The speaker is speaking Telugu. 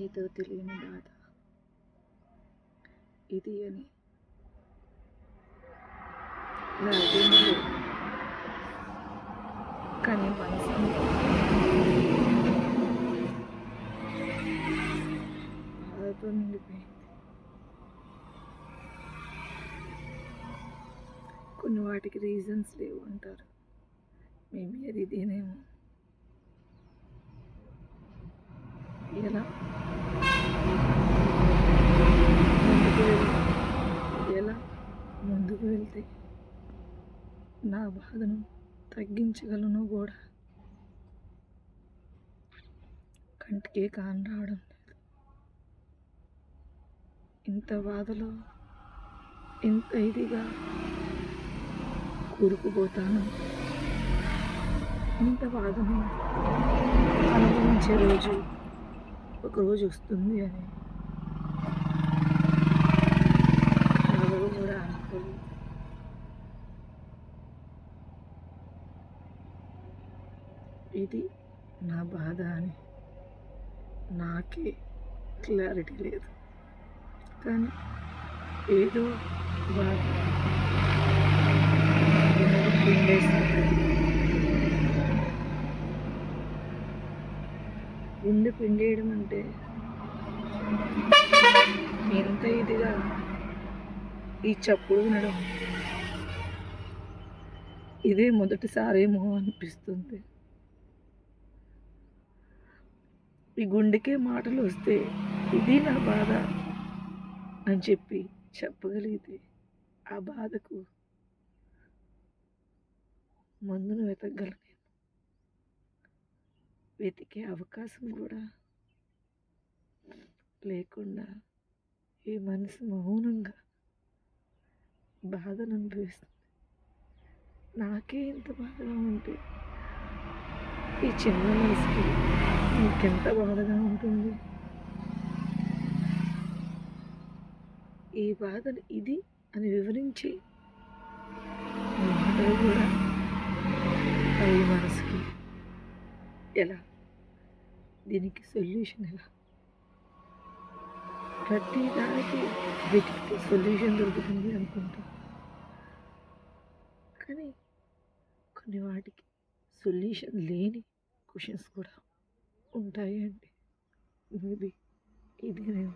ఏదో తెలియని బాధ ఇది అని నాకేమీ లేదు. కానీ మనసు బాధతో నిండిపోయింది. కొన్ని వాటికి రీజన్స్ లేవు అంటారు. మేబీ అది ఇదేనేమో. ఎలా ఎలా ముందుకు వెళ్తే నా బాధను తగ్గించగలను కూడా కంటికే కాని రావడం లేదు. ఇంత బాధలో ఇంత ఇదిగా కూరుకుపోతాను. ఇంత బాధను అనుభవించే రోజు ఒకరోజు వస్తుంది అని కలలో కూడా అనుకోలేదు. ఇది నా బాధ అని నాకే క్లారిటీ లేదు. కానీ ఏదో బాధ గుండె పిండేయడం అంటే ఎంత ఇదిగా ఈ చప్పుడు వినడం ఇదే మొదటిసారేమో అనిపిస్తుంది. ఈ గుండెకే మాటలు వస్తే ఇది నా బాధ అని చెప్పి చెప్పగలిగితే ఆ బాధకు మందును వెతకగలను. వెతికే అవకాశం కూడా లేకుండా ఈ మనసు మౌనంగా బాధను అనుభవిస్తుంది. నాకే ఇంత బాధగా ఉంటే ఈ చిన్న మనసుకి ఇంకెంత బాధగా ఉంటుంది. ఈ బాధను ఇది అని వివరించి మాటలు కూడా ఈ మనసుకి ఎలా, దీనికి సొల్యూషన్ ఎలా? ప్రతి దానికి వెతికితే సొల్యూషన్ దొరుకుతుంది అనుకుంటా. కానీ కొన్ని వాటికి సొల్యూషన్ లేని క్వశ్చన్స్ కూడా ఉంటాయి అండి. మేబీ ఇది నేను